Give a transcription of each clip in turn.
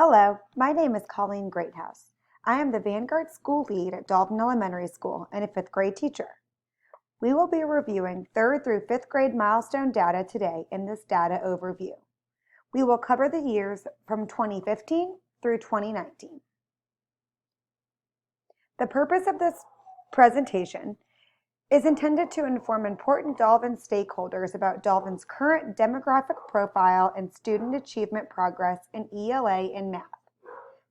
Hello, my name is Colleen Greathouse. I am the Vanguard School Lead at Dalton Elementary School and a 5th grade teacher. We will be reviewing 3rd through 5th grade milestone data today in this data overview. We will cover the years from 2015 through 2019. The purpose of this presentation is intended to inform important Dalton stakeholders about Dalton's current demographic profile and student achievement progress in ELA and math.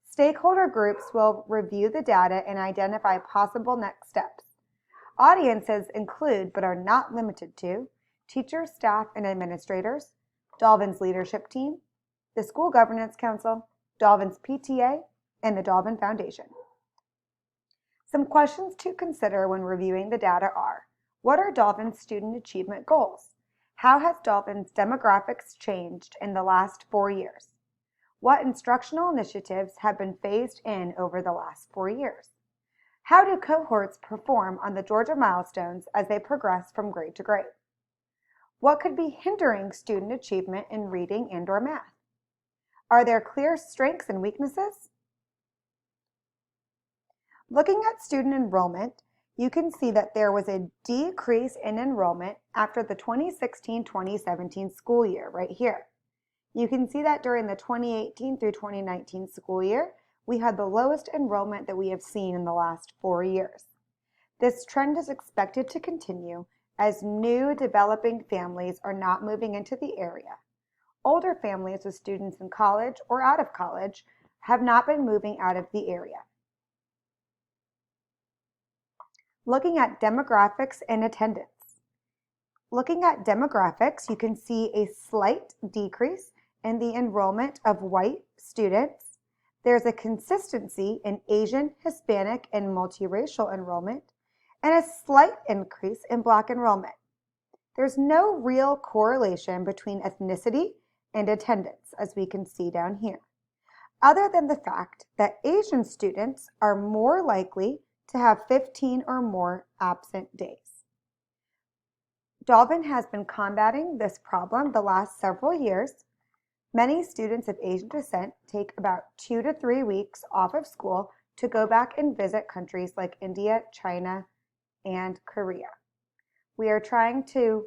Stakeholder groups will review the data and identify possible next steps. Audiences include, but are not limited to, teachers, staff, and administrators, Dalton's leadership team, the School Governance Council, Dalton's PTA, and the Dalton Foundation. Some questions to consider when reviewing the data are: what are Dalton's student achievement goals? How has Dalton's demographics changed in the last 4 years? What instructional initiatives have been phased in over the last 4 years? How do cohorts perform on the Georgia milestones as they progress from grade to grade? What could be hindering student achievement in reading and/or math? Are there clear strengths and weaknesses? Looking at student enrollment, you can see that there was a decrease in enrollment after the 2016-2017 school year right here. You can see that during the 2018 through 2019 school year, we had the lowest enrollment that we have seen in the last 4 years. This trend is expected to continue as new developing families are not moving into the area. Older families with students in college or out of college have not been moving out of the area. Looking at demographics and attendance. Looking at demographics, you can see a slight decrease in the enrollment of white students. There's a consistency in Asian, Hispanic, and multiracial enrollment, and a slight increase in Black enrollment. There's no real correlation between ethnicity and attendance, as we can see down here, other than the fact that Asian students are more likely to have 15 or more absent days. Dalton has been combating this problem the last several years. Many students of Asian descent take about 2 to 3 weeks off of school to go back and visit countries like India, China, and Korea. We are trying to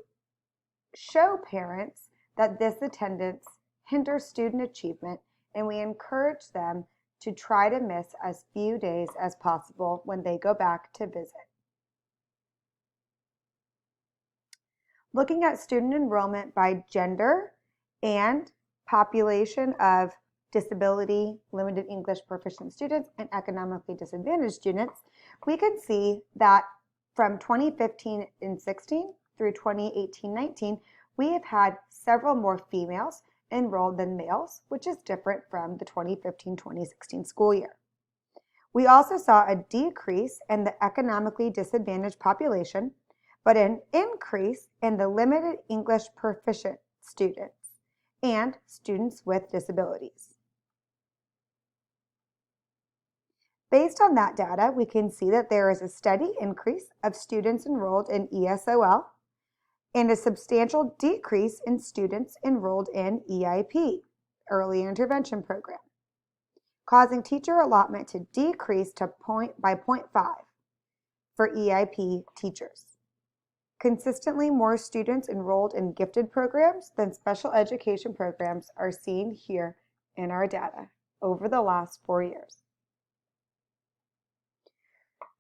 show parents that this attendance hinders student achievement, and we encourage them to try to miss as few days as possible when they go back to visit. Looking at student enrollment by gender and population of disability, limited English proficient students, and economically disadvantaged students, we can see that from 2015 and 16 through 2018-19, we have had several more females enrolled than males, which is different from the 2015-2016 school year. We also saw a decrease in the economically disadvantaged population, but an increase in the limited English proficient students and students with disabilities. Based on that data, we can see that there is a steady increase of students enrolled in ESOL and a substantial decrease in students enrolled in EIP, Early Intervention Program, causing teacher allotment to decrease by 0.5 for EIP teachers. Consistently more students enrolled in gifted programs than special education programs are seen here in our data over the last 4 years.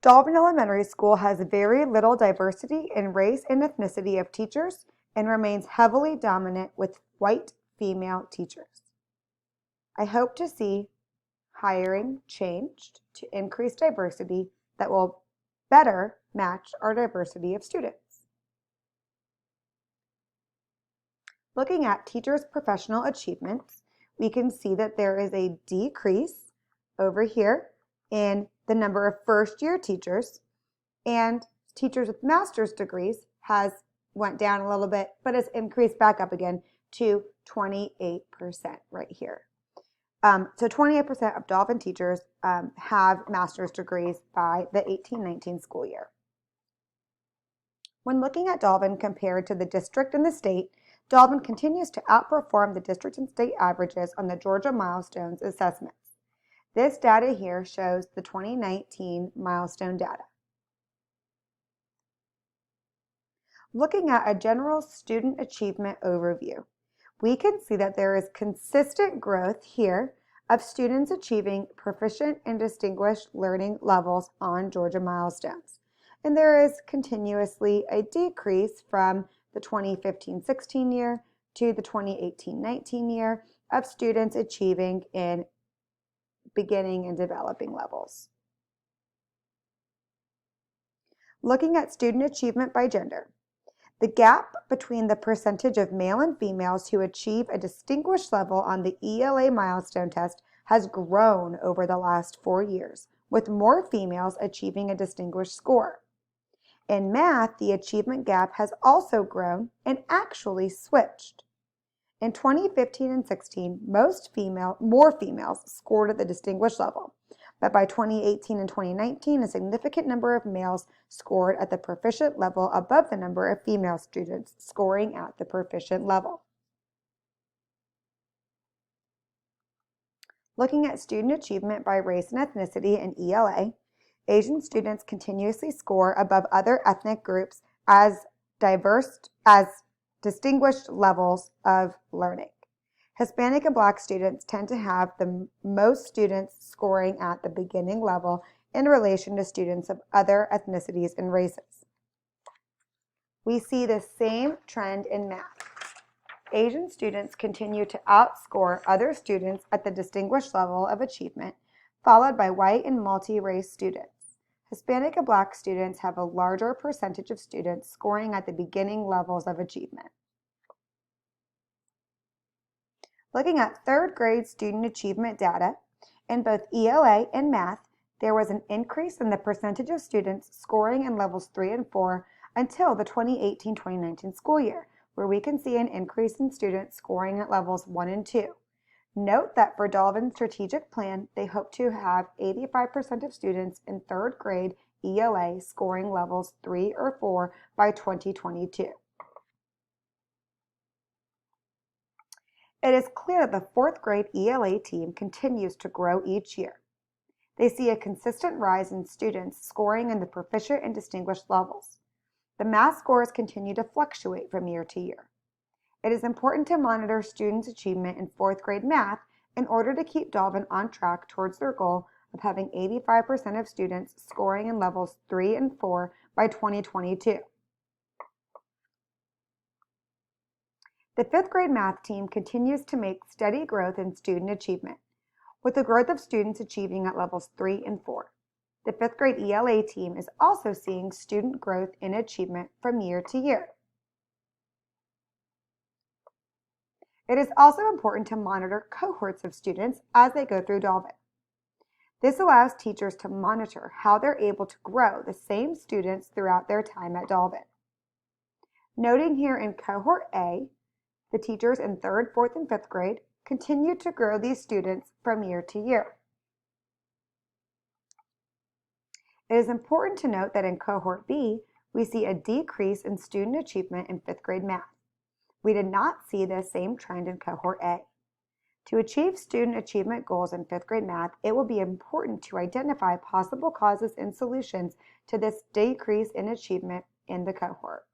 Dalton Elementary School has very little diversity in race and ethnicity of teachers and remains heavily dominant with white female teachers. I hope to see hiring changed to increase diversity that will better match our diversity of students. Looking at teachers' professional achievements, we can see that there is a decrease over here in the number of first-year teachers, and teachers with master's degrees went down a little bit, but has increased back up again to 28% right here. So 28% of Dalton teachers have master's degrees by the 18-19 school year. When looking at Dalton compared to the district and the state, Delavan continues to outperform the district and state averages on the Georgia Milestones assessments. This data here shows the 2019 milestone data. Looking at a general student achievement overview, we can see that there is consistent growth here of students achieving proficient and distinguished learning levels on Georgia Milestones. And there is continuously a decrease from the 2015-16 year to the 2018-19 year of students achieving in beginning and developing levels. Looking at student achievement by gender, the gap between the percentage of male and females who achieve a distinguished level on the ELA milestone test has grown over the last 4 years, with more females achieving a distinguished score. In math, the achievement gap has also grown and actually switched. In 2015 and 16, more females scored at the distinguished level, but by 2018 and 2019, a significant number of males scored at the proficient level above the number of female students scoring at the proficient level. Looking at student achievement by race and ethnicity in ELA, Asian students continuously score above other ethnic groups as distinguished levels of learning. Hispanic and Black students tend to have the most students scoring at the beginning level in relation to students of other ethnicities and races. We see the same trend in math. Asian students continue to outscore other students at the distinguished level of achievement, followed by white and multi-race students. Hispanic and Black students have a larger percentage of students scoring at the beginning levels of achievement. Looking at third grade student achievement data, in both ELA and math, there was an increase in the percentage of students scoring in levels 3 and 4 until the 2018-2019 school year, where we can see an increase in students scoring at levels 1 and 2. Note that for Delavan's strategic plan, they hope to have 85% of students in third grade ELA scoring levels 3 or 4 by 2022. It is clear that the fourth grade ELA team continues to grow each year. They see a consistent rise in students scoring in the proficient and distinguished levels. The math scores continue to fluctuate from year to year. It is important to monitor students' achievement in fourth grade math in order to keep Delavan on track towards their goal of having 85% of students scoring in levels 3 and 4 by 2022. The fifth grade math team continues to make steady growth in student achievement, with the growth of students achieving at levels 3 and 4. The fifth grade ELA team is also seeing student growth in achievement from year to year. It is also important to monitor cohorts of students as they go through Delavan. This allows teachers to monitor how they're able to grow the same students throughout their time at Delavan. Noting here in cohort A, the teachers in 3rd, 4th, and 5th grade continue to grow these students from year to year. It is important to note that in cohort B, we see a decrease in student achievement in 5th grade math. We did not see the same trend in cohort A. To achieve student achievement goals in 5th grade math, it will be important to identify possible causes and solutions to this decrease in achievement in the cohort.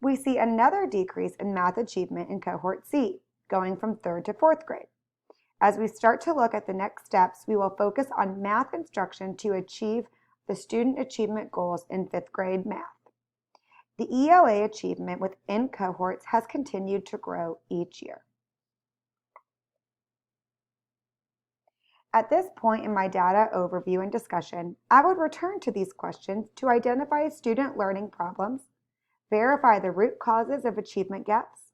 We see another decrease in math achievement in cohort C, going from 3rd to 4th grade. As we start to look at the next steps, we will focus on math instruction to achieve the student achievement goals in 5th grade math. The ELA achievement within cohorts has continued to grow each year. At this point in my data overview and discussion, I would return to these questions to identify student learning problems, verify the root causes of achievement gaps,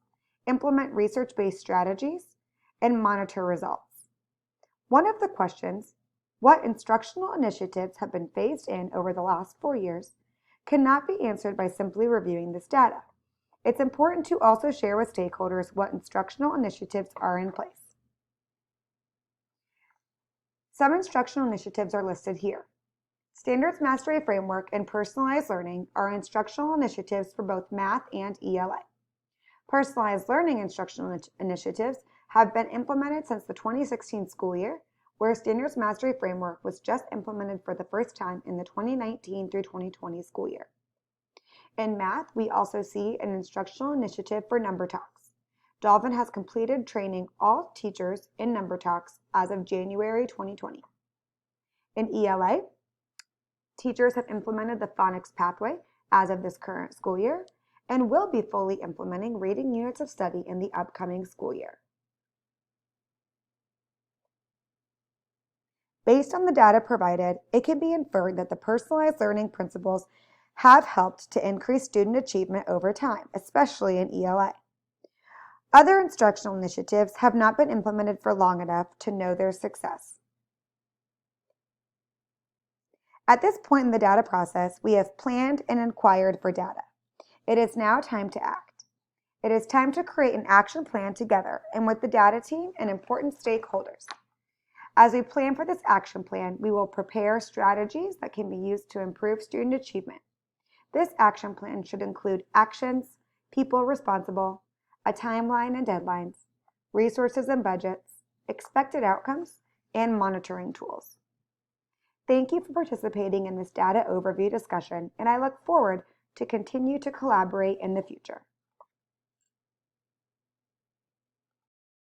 implement research-based strategies, and monitor results. One of the questions, what instructional initiatives have been phased in over the last 4 years, cannot be answered by simply reviewing this data. It's important to also share with stakeholders what instructional initiatives are in place. Some instructional initiatives are listed here. Standards Mastery Framework and Personalized Learning are instructional initiatives for both math and ELA. Personalized learning instructional initiatives have been implemented since the 2016 school year, where Standards Mastery Framework was just implemented for the first time in the 2019 through 2020 school year. In math, we also see an instructional initiative for Number Talks. Dolphin has completed training all teachers in Number Talks as of January 2020. In ELA, teachers have implemented the phonics pathway as of this current school year and will be fully implementing reading units of study in the upcoming school year. Based on the data provided, it can be inferred that the personalized learning principles have helped to increase student achievement over time, especially in ELA. Other instructional initiatives have not been implemented for long enough to know their success. At this point in the data process, we have planned and inquired for data. It is now time to act. It is time to create an action plan together and with the data team and important stakeholders. As we plan for this action plan, we will prepare strategies that can be used to improve student achievement. This action plan should include actions, people responsible, a timeline and deadlines, resources and budgets, expected outcomes, and monitoring tools. Thank you for participating in this data overview discussion, and I look forward to continue to collaborate in the future.